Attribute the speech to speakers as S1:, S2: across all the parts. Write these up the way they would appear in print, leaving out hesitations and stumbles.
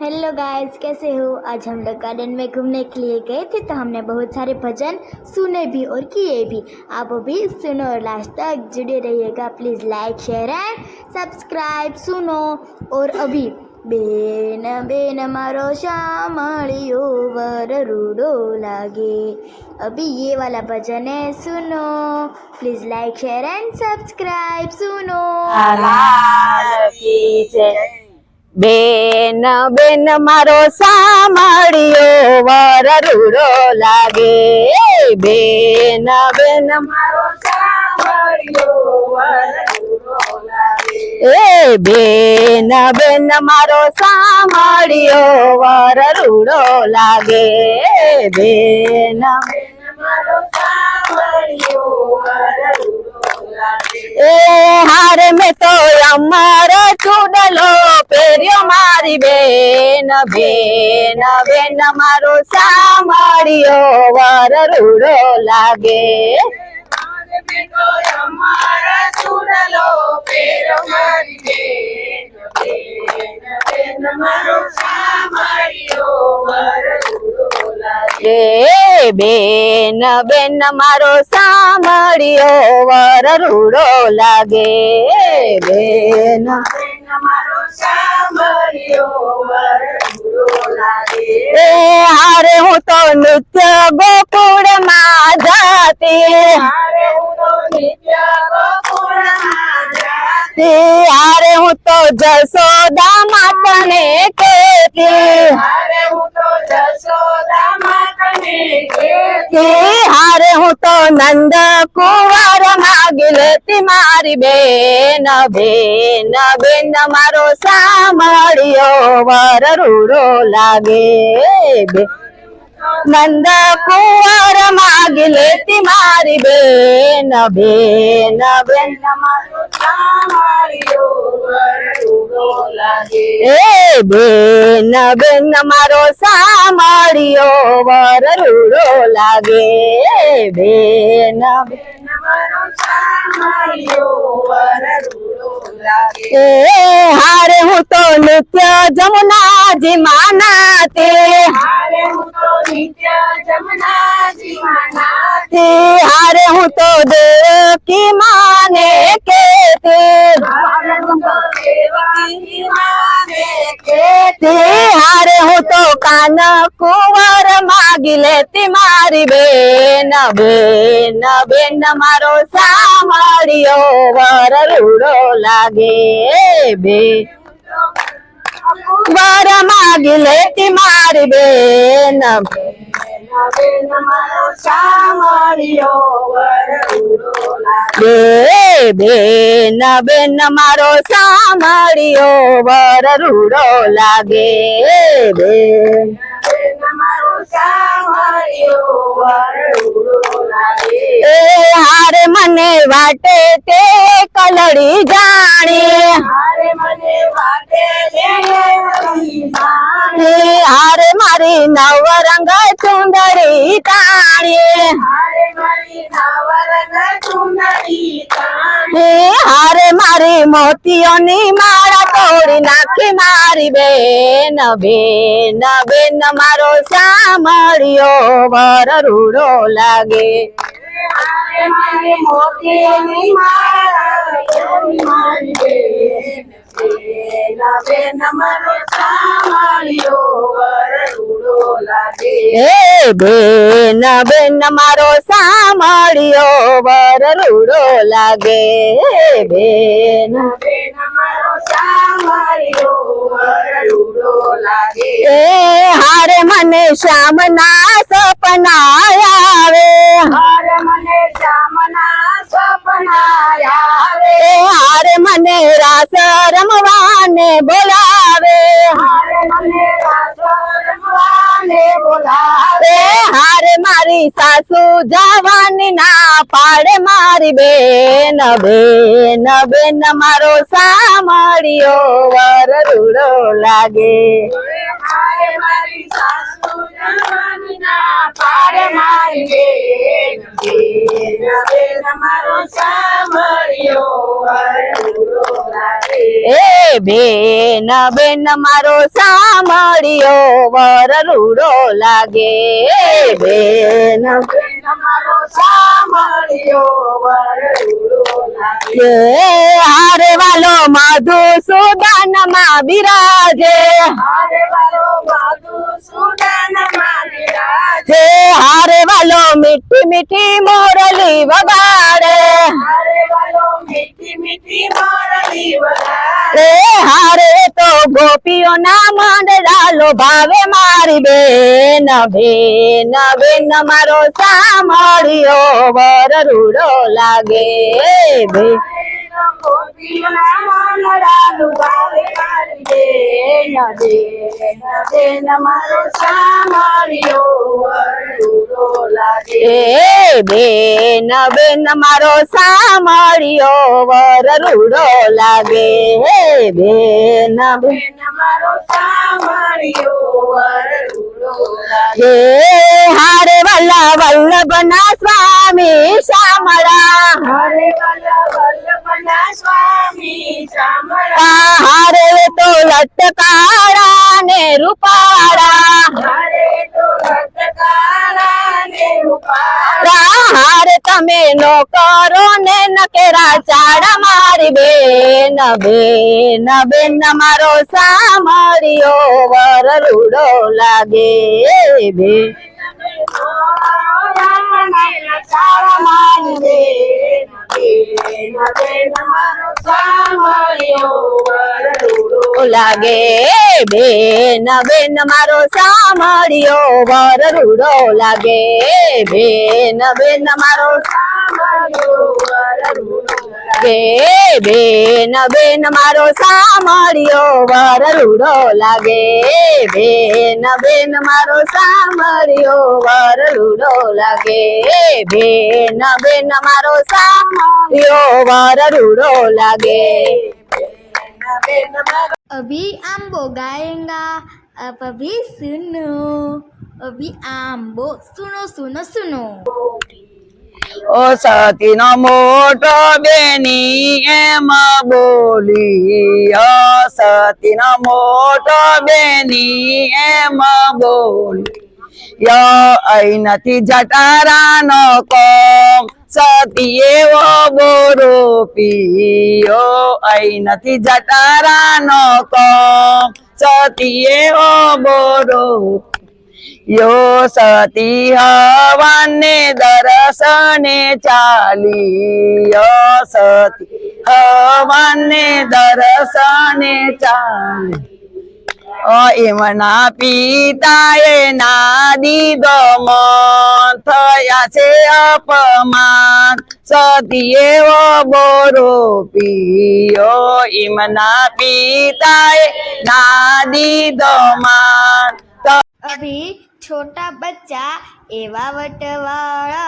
S1: Hello guys, कैसे हो। आज हम लोग गार्डन में घूमने के लिए गए थे तो हमने बहुत सारे भजन सुने भी और किए भी। आप भी सुनो और लास्ट तक जुड़े रहिएगा। Please like share and subscribe. सुनो और अभी बेन बेन मारो शामळियो वर रूडो लागे, अभी ये वाला भजन है, सुनो। Please like share and subscribe. सुनो।
S2: बेन बेन मारो सामळियो वर रूडो लागे, बेन बेन मारो सामळियो वर रूडो लागे, ए बेन बेन मारो सामळियो वर रूडो लागे, बेन बेन मारो सामळियो वर रूडो लागे। ए हार में तो अमर चूडलो पेरियो मारी बेन, बेन बेन मारो सामळियो वर रूडो लागे, हार में तो अमर चूडलो पेरियो मारी बेन, बेन बेन मारो सामळियो वर रूडो लागे, बेन बेन मारो सामळियो वर रूडो लागे, बेन बेन मारो सामळियो वर रूडो लागे। ए हारे हूँ तो नित्य गोकुळ मां जाती, हारे हूँ तो नित्य गोकुळ मां जाती, हारे हूँ तो जसोदा मातने कहती, हारे हूँ तो जसोदा मातने कहती, हारे हूँ तो नंद कुंवर मागिलेती मारी बेन, बेन बेन मारो सामळियो वर रूडो लागे, नंद कुंवर मागिलेती मारी बेन, बेन बेन मारो सामळियो वर रूडो लागे, ए बेन बेन मारो सामळियो वर रूडो लागे, बेन बेन मारो सामळियो वर रूडो लागे। ए हारे हूँ तो नित्य जमुना जी मानाते, हारे हूँ तो नित्य जमुना जी मानाते, हारे हूँ तो देवकी माने कहते, हारे हूँ तो देवकी माने कहते, हारे हूँ तो कान कुंवर मागिलेती मारी बेन, बेन बेन मारो सामळियो वर रूडो लागे, बेन वर मागिलेती मारी बेन, बेन बेन मारो सामळियो वर रूडो लागे, बेन बेन मारो सामळियो वर रूडो लागे, बेन बेन मारो सामळियो वर रूडो लागे। ए हारे मने वाटे ते कलड़ी जाणी, हारे मने वाटे ते कलड़ी जाणी, हारे मारी नवरंग चुंदड़ी ताणी, हारे मारी नवरंग चुंदड़ी ताणी, हारे मारी मोतियोनी माळा तोड़ी नाखी मारी बेन, बेन बेन मारो सामळियो वर रूडो लागे, हारे मारी मोतियोनी माळा तोड़ी मारी बेन, बेन बेन मारो सामळियो वर रूडो लागे, ए बेन बेन मारो सामळियो वर रूडो लागे, बेन बेन मारो सामळियो वर रूडो लागे। ए हारे मने श्यामना सपना आवे, हारे मने श्यामना सपना आवे, हारे मने रास रमवाने बोलावे, हारे मने रास रमवाने बोलावे, हारे मारी सासू जवानी ना पाड़े मारी बेन, बेन बेन मारो सामळियो वर रूडो लागे। હારે મારી સાસુ જમવાની ના પાડે મારી બેન બેન મારો સાંભળ્યો વરડુલો લાગે એ બેન બેન મારો સાંભળ્યો વરડુલો લાગે બેન બેન મારો સાંભળ્યો વરડુલો લાગે હારે વાલો મધુસૂદન માં બિરાજે હારે વાલો મધુસૂદન માં બિરાજે હારે વાલો મીઠી મીઠી મોરલી વગાડે હારે વાલો મીઠી મીઠી મોરલી વગાડે હારે તો ગોપીઓના મંડળાલો ભાવે મારી બેન બેન બેન મારો સાંભળ્યો વરડુલો લાગે બેન ગોપીઓના મંડળાલો ભાવે મારી બેન બેન મારો સાંભળ્યો વરડુલો લાગે બેન બેન મારો સાંભળ્યો વરડુલો લાગે બેન બેન મારો સાંભળ્યો વરડુલો લાગે હારે વાલા વલ્લભના સ્વામી શામળા હારે વાલા વલ્લભના સ્વામી શામળા હારે તો લટકાળા ને રૂપાળા હારે તો લટકાળા ને રૂપાળા હારે તમે નો કરો ને નકેરા ચાડા મારી બેન બેન બેન મારો સાંભળ્યો વરડુલો લાગે બેન લાગે બેન બેન મારો સાંભળ્યો વરડુલો લાગે બેન બેન મારો સાંભળ્યો વરડુલો લાગે બેન બેન મારો સાંભળ્યો વરડુલો લાગે બેન બેન મારો સાંભળ્યો વરડુલો લાગે બેન બેન મારો સાંભળ્યો વરડુલો લાગે
S1: अभी आम्बो गाएगा अब अभी सुनो अभी आम्बो सुनो सुनो सुनो
S2: ઓ સતીનો મોટો બેની એમ બોલી ઓ સતીનો મોટો બેની એમ બોલી યો અહીં નથી જટારાનો કોમ સતી એવો બોરો પીયો અહીં નથી જટારાનો કોમ સતી એવો બોરો યો સતી હવાને દર્શને ચાલી યો સતી હવાને દર્શને ચાલી એમના પિતાએ ના દીધો મન થયા છે અપમાન સતી એવો બોરો પીયો એમના પિતાએ ના દીધો માન
S1: अभी छोटा बच्चा एवा वटवाड़ा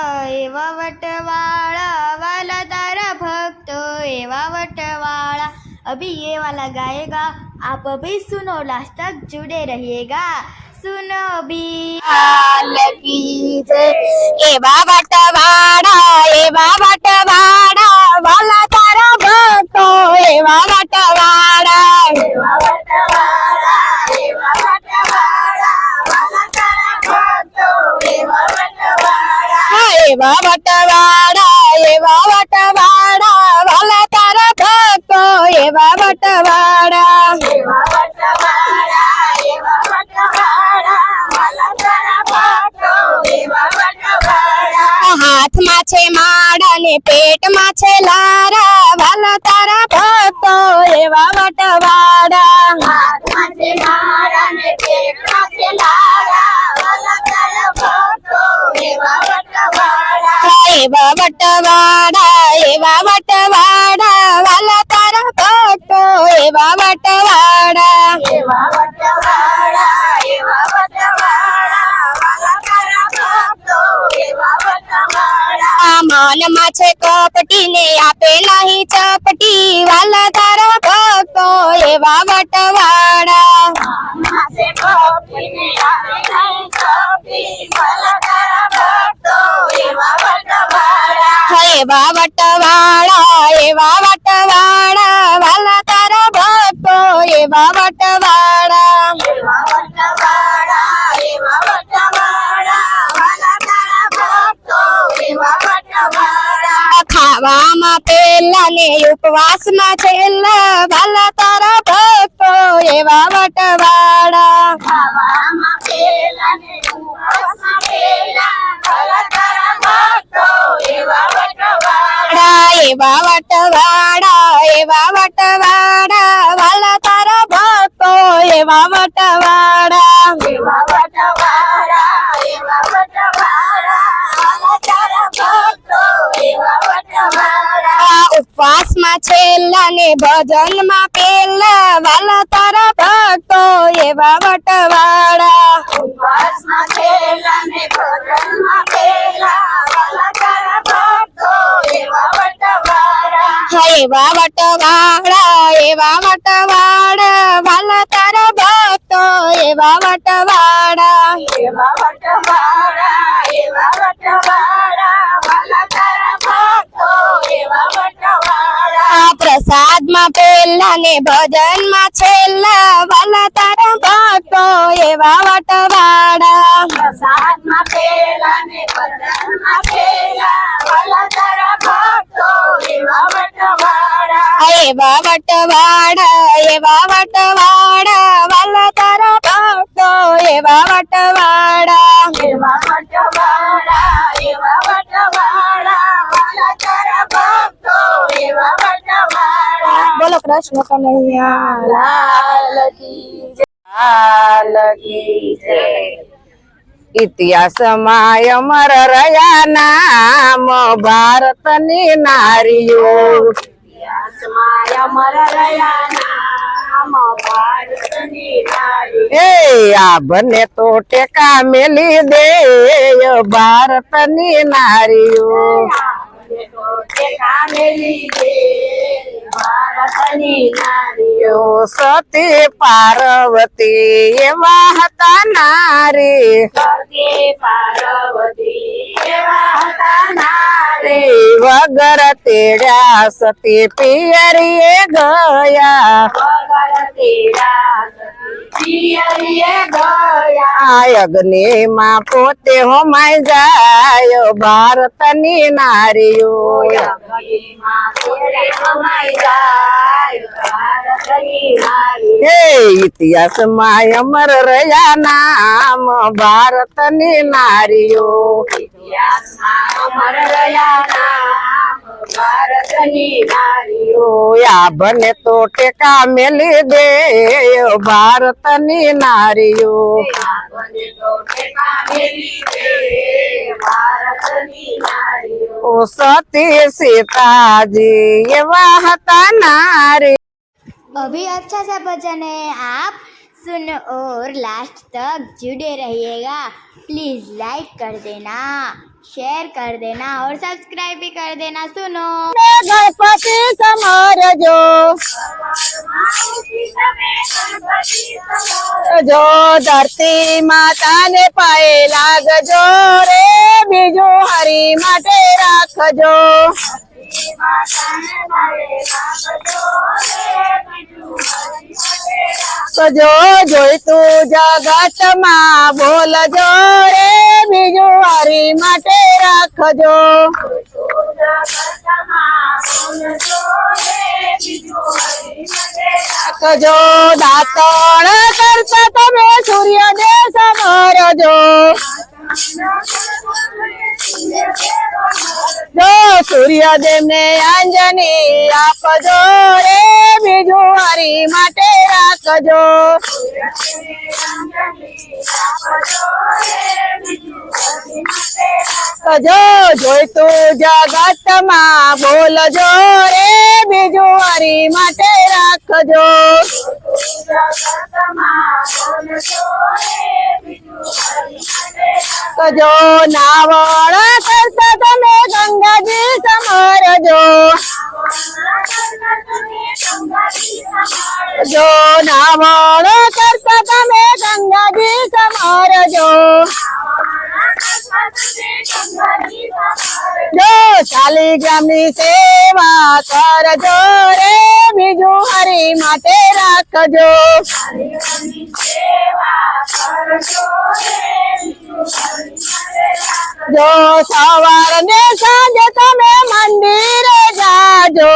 S1: वाला तारा भक्तो एवा वटवाड़ा अभी ये वाला गाएगा आप अभी सुनो लास्ट तक जुड़े रहिएगा सुनो अभी
S2: એવા વટવાડા વાલા તારા ભક્તો એવા વટવાડા એવા વટવાડા વાલા તારા ભક્તો એવા વટવાડા હાથમાં છે માળા ને પેટમાં છે લારા વાલા તારા ભક્તો એવા વટવાડા હાથમાં છે માળા ને પેટમાં છે લારા વાલા તારા ભક્તો એવા વટવાડા એવા વટવાડા વાલા તારા ભક્તો એવા વટવાડા મનમાં છે કપટી ને આપે નહીં ચપટી વાલા તારા ભક્તો એવા વટવાડા એવા વટવાળા એવા વટવાળા વાલા તારા ભક્તો એવા વટવાળા ખાવામાં પેલા ને ઉપવાસમાં છેલ્લા વાલા તારા ભક્તો એવા વટવાળા એવા વટવાળા વાલા તારા ભક્તો એવા વટવાળા ઉપવાસમાં છેલ્લા ને ભજનમાં પેલા વાલા તારા ભક્તો એવા વટવાળા એવા વટવાળા વાલા તારા ભક્તો એવા વટવાળા પ્રસાદમાં પેલા ને ભજનમાં છેલ્લા વાલા તારા ભક્તો એવા વટવાળા એવા વટવાળા વાલા તારા ભક્તો એવા વટવાળા બોલો કૃષ્ણ કનૈયા લાલ કી જય. ઇતિહાસમાં અમર રહ્યા નામ ભારતની નારીઓ એ આ બને તો ટેકા મેલી દે ભારતની નારીઓ સતી પાર્વતી એવા હતા નારી વગર તેડ્યા સતી પિયરીએ ગયા અગ્નિ માં પોતે હોમાઈ જાય ભારતની નારીઓ હે ઇતિહાસમાં અમર રહ્યા નામ ભારતની નારીઓ આ બને તો ટેકા મેલી દે ભારતની નારીઓ ઓ સતી सीताजी એવા હતા નારી.
S1: अभी अच्छा सा भजन है, आप सुनो और लास्ट तक जुड़े रहिएगा. प्लीज़ लाइक कर देना, शेयर कर देना और सब्सक्राइब भी कर देना. सुनो
S2: ગણપતિ સમરજો જો ધરતી માતાને પાયે લાગજો રે બીજું હરી માટે રાખજો. જો જોઈતું જગતમાં બોલજો રે બીજું હરી માટે રાખજો. રાખજો દાતણ કરતા તમે સૂર્યને સમરજો. જો સૂર્યદેવ ને અંજની આપજો રે બીજું હરી માટે રાખજો. જો જોઈતું જગતમાં બોલજો રે બીજું હરી માટે રાખજો. જો નાવણ કરતા તમે ગંગાજી સમરજો. જો નાવણ કરતા તમે ગંગા ગંગાજી સમારજો જો શાલિગ્રામની સેવા કરજો રે બીજું હરી માટે રાખજો જો સવાર ને સાંજે તમે મંદિરે જાજો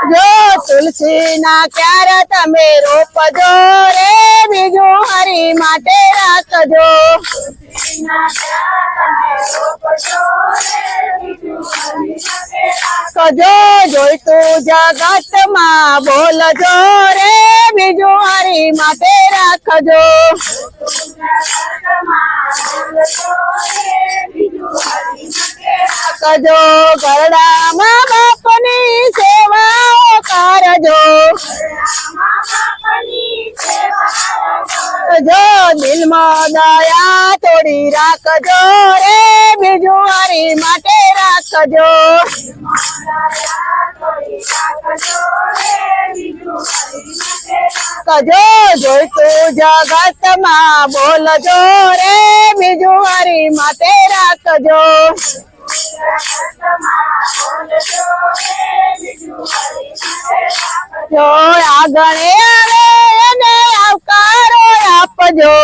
S2: જો તુલસી ના ક્યારે તમે રોપજો રે બીજું હરી માટે રાખજો કજો જોઈતું જગતમાં બોલજો રે બીજું હરી માટે રાખજો કજો ગરડામાં બાપની સેવાઓ કરજો જો દિલમાં દયા થોડી રાખજો રે બીજું હરી માટે રાખજો કજો જોઈતું જગતમાં બોલજો રે બીજું હરી માટે રાખજો જો આગળ આવે એને આવકારો આપજો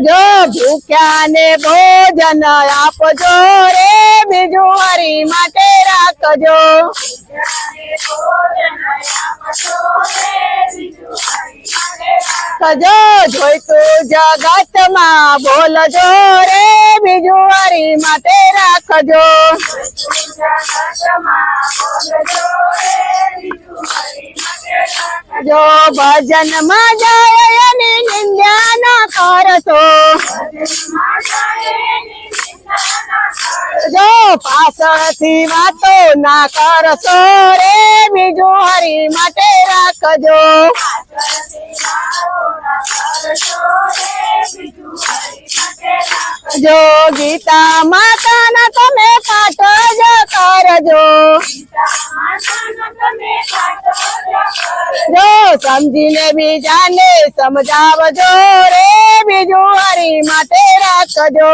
S2: જો ભૂખ્યા ને ભોજન આપજો રે બીજું હરી માટે રાખજો કજો જોઈતું જગતમાં બોલજો રે બીજું હરી માટે રાખજો જો ભજનમાં જાય એની નિંદા ના કરશો જો પાછળથી વાતો ના કરશો રે બીજું હરી માટે રાખજો જો ગીતા માતાના તમે પાઠ જ કરજો જો સમજીને બીજાને સમજાવજો રે બીજું હરી માટે રાખજો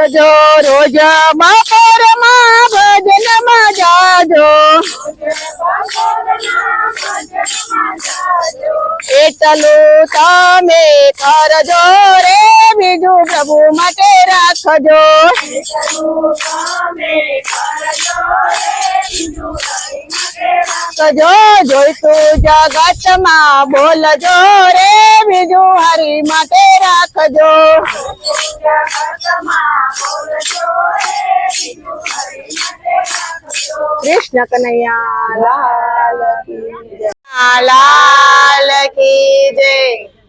S2: જો રોજ બપોરમાં ભજનમાં જાજો એટલું તમે કરજો રે બીજું પ્રભુ માટે રાખજો કજો જોઈતું જગતમાં બોલજો રે બીજું હરી માટે રાખજો કૃષ્ણ કનૈયા લાલ કી જય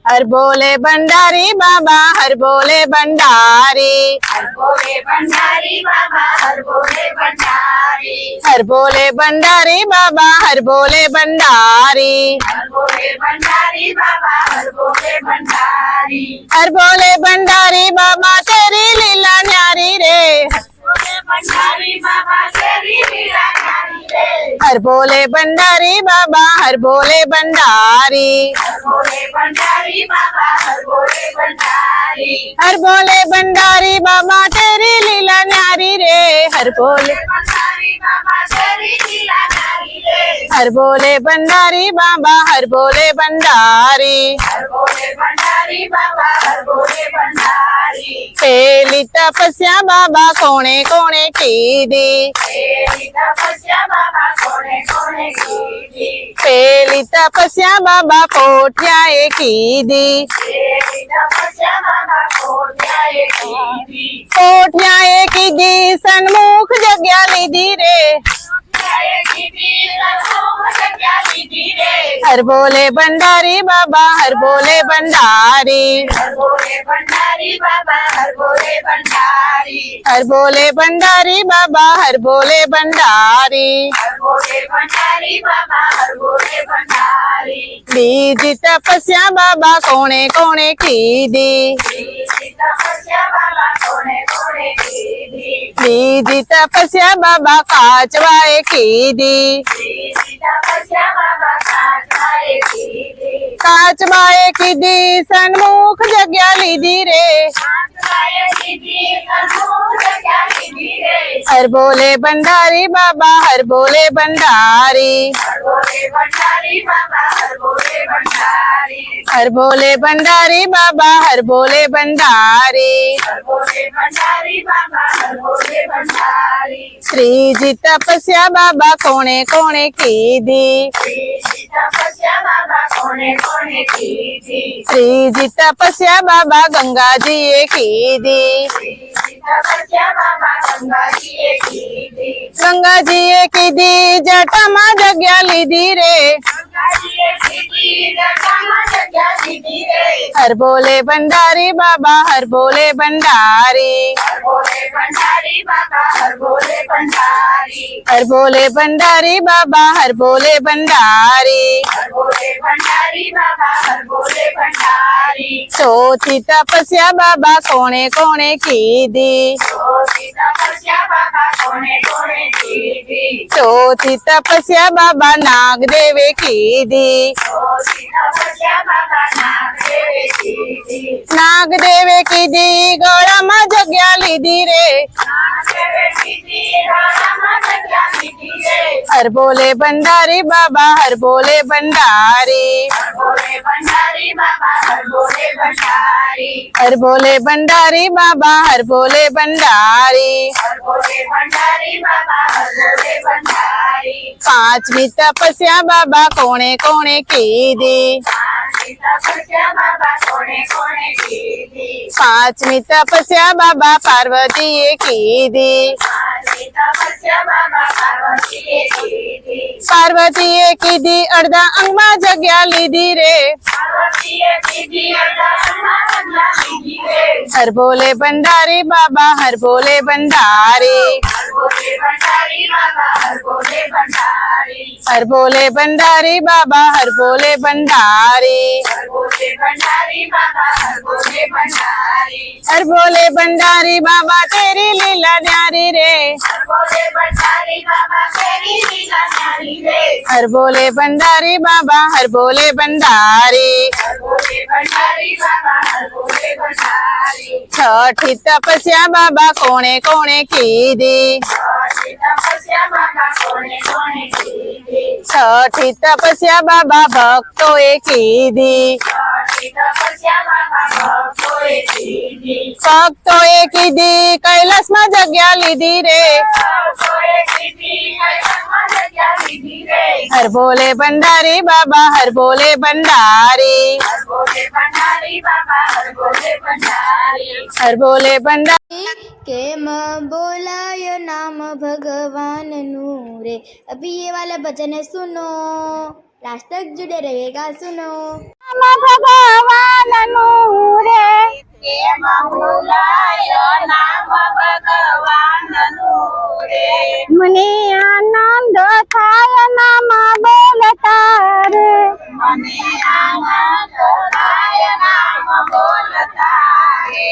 S2: हर बोले भंडारी बाबा हर बोले भंडारी
S3: हर बोले भंडारी बाबा हर बोले भंडारी
S2: हर बोले भंडारी बाबा हर बोले भंडारी
S3: हर बोले भंडारी बाबा हर बोले भंडारी
S2: हर बोले भंडारी बाबा तेरी लीला न्यारी रे
S3: बोले भंडारी बाबा तेरी लीला न्यारी रे
S2: हर बोले भंडारी बाबा हर बोले भंडारी
S3: हर बोले भंडारी बाबा हर बोले भंडारी
S2: हर बोले भंडारी बाबा तेरी लीला न्यारी रे हर बोले
S3: भंडारी बाबा तेरी लीला न्यारी रे
S2: हर बोले भंडारी बाबा हर बोले भंडारी
S3: हर बोले भंडारी बाबा हर बोले भंडारी
S2: पेली तपस्या बाबा कोणे कोणे कीधी
S3: तेरी तपस्या बाबा कोने कोने कीधी
S2: पेली तपस्या बाबा कोठ्याए कीधी
S3: तेरी तपस्या बाबा कोठ्याए कीधी
S2: कोठ्याए कीधी सन्मुख जग्या लीधी रे
S3: कोठ्याए कीधी सन्मुख जग्या लीधी रे
S2: हर बोले भंडारी बाबा हर बोले भंडारी
S3: हर बोले भंडारी बाबा हर बोले भंडारी
S2: हर बोले भंडारी बाबा हर बोले भंडारी
S3: हर बोले भंडारी बाबा हर बोले भंडारी
S2: बीजी तपस्या बाबा कोणे कोणे कीधी
S3: तेरी तपस्या बाबा कोने कोने
S2: ત્રીજી તપસ્યા બાબા કાચવાએ કીધી. કાચબાએ કીધી સન્મુખ જગ્યા લીધી રે. હર બોલે ભંડારી બાબા હર બોલે ભંડારી. હર બોલે ભંડારી બાબા હર બોલે ભંડારી. ત્રીજી તપસ્યા બાબા કોણે કોણે કીધી. ત્રીજી તપસ્યા બાબા ગંગાજીએ કીધી. ગંગાજીએ કીધી જટામાં જગ્યા લીધી રે. હર બોલે ભંડારી બાબા હર બોલે ભંડારી. હર બોલે ભંડારી બાબા હર બોલે ભંડારી. ચોથી તપસ્યા બાબા કોણે કોણે કીધી. ચોથી તપસ્યા બાબા નાગદેવે કીધી. નાગદેવે કીધી ગળામાં જગ્યા લીધી રે. હર બોલે ભંડારી બાબા હર બોલે ભંડારી. હર બોલે ભંડારી બાબા હર બોલે ભંડારી. પાંચમી તપસ્યા બાબા કોણે કોણે કીધી. પાંચમી તપસ્યા બાબા પાર્વતીએ કીધી. પાર્વતીએ કીધી અડધા અંગમાં જગ્યા લીધી રે. હર બોલે ભંડારી બાબા હર બોલે ભંડારી. હર બોલે ભંડારી બાબા હર બોલે ભંડારી. हर बोले भंडारी बाबा तेरी लीला न्यारी रे. हर बोले भंडारी बाबा हर बोले भंडारी. छठी तपस्या बाबा कोणे कोणे कीधी. छठी तपस्या बाबा भक्तोए कीधी. ભક્તોએ કીધી કૈલાસમાં જગ્યા લીધી રે. હર બોલે ભંડારી બાબા હર બોલે ભંડારી. હર બોલે ભંડારી.
S1: કેમ બોલાયો नाम भगवान रे. अभी ये वाला भजन है सुनो, लास्ट तक जुड़े रहिएगा सुनो.
S2: નામ ભગવાન નું રે.
S3: કેમ બોલાયો નામ ભગવાનનું રે.
S2: મને આનંદ થાય નામ બોલતા રે.
S3: મને આનંદ થાય નામ બોલતા રે.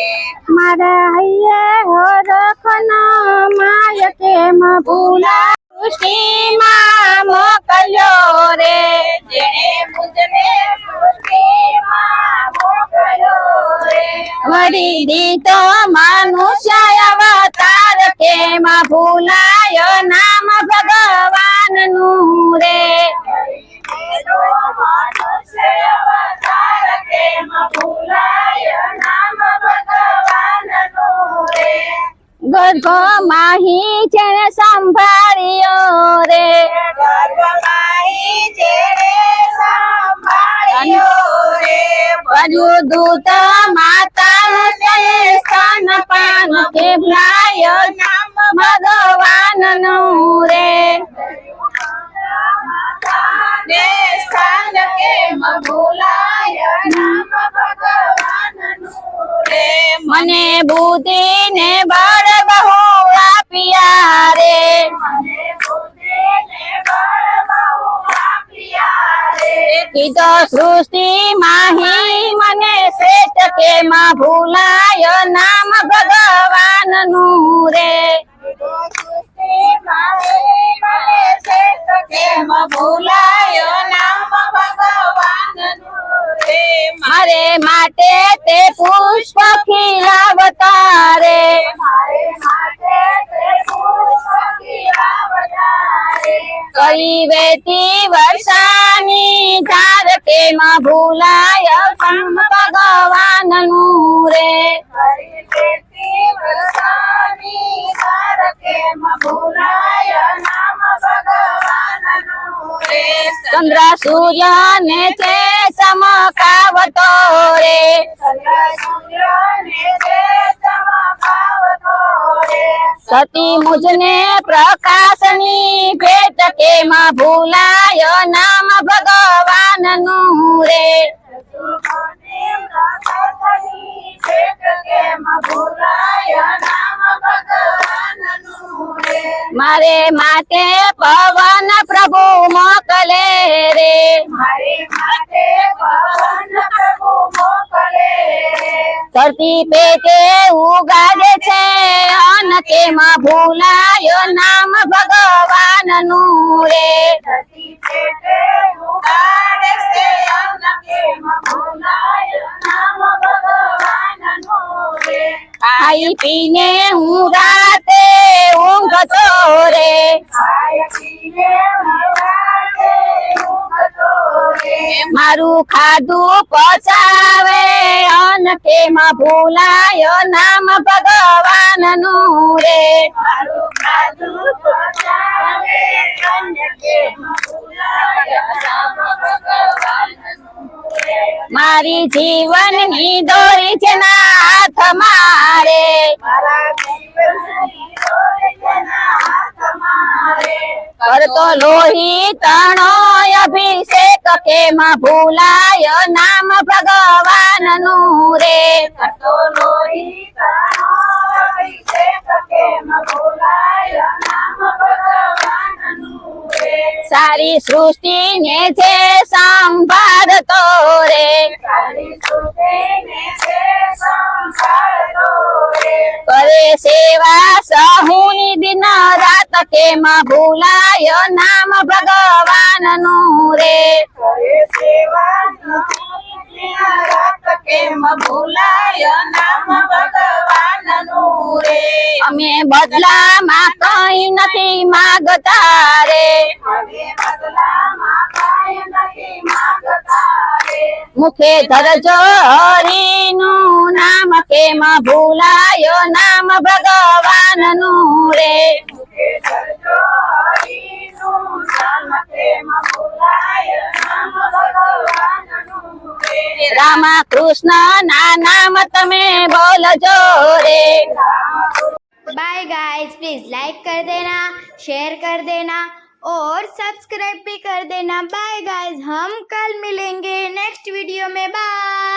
S2: મારા હૈયે હરખના માય કેમ ભૂલા. સૃષ્ટિમાં મોકલ્યો રે.
S3: જેણે મુજને સૃષ્ટિમાં મોકલ્યો રે.
S2: વળી દીધો મનુષ્ય અવતાર કેમ ભૂલાયો નામ ભગવાન નું રે.
S3: મનુષ્ય અવતાર કેમ ભૂલાયો નામ ભગવાનનું રે.
S2: ગર્ભમાહી જેને સંભાળ્યો રે.
S3: ગર્ભમાહી જેણે સંભાળ્યો રે.
S2: કર્યું દૂત માતા સ્તનપાન કે ભૂલાયો નામ ભગવાન નું રે.
S3: ને સ્થાન કેમ ભૂલાયો નામ ભગવાનનું રે.
S2: મને બુદ્ધિ ને બળ બહુ આપ્યા રે.
S3: મને બુદ્ધિને બળ બહુ આપ્યા રે.
S2: કીધો સૃષ્ટિ માહી મને શ્રેષ્ઠ કેમ ભૂલાયો નામ ભગવાન નું રે.
S3: કેમ ભૂલાયો નામ ભગવાનનું રે
S2: મારે માટે તે પુષ્પ ખીલાવતા રે
S3: મારે માટે તે પુષ્પ ખીલાવતા રે
S2: કરી વેતી વર્ષાની ધાર કેમ ભૂલાય નામ ભગવાનનું રે
S3: હરી પેટી વરસાની ધાર કેમ ભૂલાય નામ ભગવાનનું રે
S2: ચંદ્ર સૂર્ય ને છે ચમકાવતો રે
S3: ચંદ્ર સૂર્યને તે ચમકાવતો રે
S2: સતી મુજને પ્રકાશની ભેટ કેમ ભૂલાય નામ ભગવાનનું રે
S3: સતુકોને પ્રકાશની ભેટ કેમ ભૂલાય નામ ભગવાનનું રે
S2: મારે માટે પવન પ્રભુ મોકલે રે
S3: મારી માટે પવન પ્રભુ મોકલે રે
S2: ધરતી પેટે ઉગાડે છે અન કેમ ભૂલાય નામ ભગવાનનું રે
S3: ધરતી પેટે ઉગાડે છે અન્ન કેમ ભૂલાય નામ ભગવાનનું રે
S2: ખાઈ પીને હું રાતે ઊંઘતો રે
S3: ખાય પીને રાતે ઊંઘતો રે
S2: મારું ખાધું પચાવે અન કેમ ભૂલાય નામ ભગવાનનું રે
S3: મારું ખાધું પચાવે અન્ન કેમ ભૂલાય નામ ભગવાનનું રે
S2: મારી જીવનની દોરી છે ના હાથ મારે
S3: મારા જીવનની દોરીના હાથમાં રે
S2: કરતો લોહી તણો અભિષેક કેમ ભૂલાય નામ ભગવાનનું રે
S3: તો લોહી તારો અભિષેક કેમ ભૂલાય નામ ભગવાનનું રે
S2: સારી સૃષ્ટિને જે સંભાળતો રે
S3: તારી સુખીને તે સંભાળતો રે
S2: કરે સેવા સહુની દિન રાત કેમ ભૂલાય નામ ભગવાનનું રે
S3: કરે સેવા સુખી રાત કેમ ભૂલાય નામ ભગવાનનું રે
S2: અમે બદલામાં કઈ નથી માગતા રે
S3: હવે બદલામાં કાંઈ નથી માંગતા રે
S2: મુખે ધરજો હરિનું નામ કેમ ભૂલાય નામ ભગવાનનું રે
S3: મુખે ધરજો હરિનું નામ કેમ ભૂલાય નામ ભગવાનનું રે
S2: રામ કૃષ્ણ ના નામ તમે બોલજો રે
S1: बाय गाइस, प्लीज़ लाइक कर देना, शेयर कर देना और सब्सक्राइब भी कर देना। बाय गाइस, हम कल मिलेंगे नेक्स्ट वीडियो में। बाय।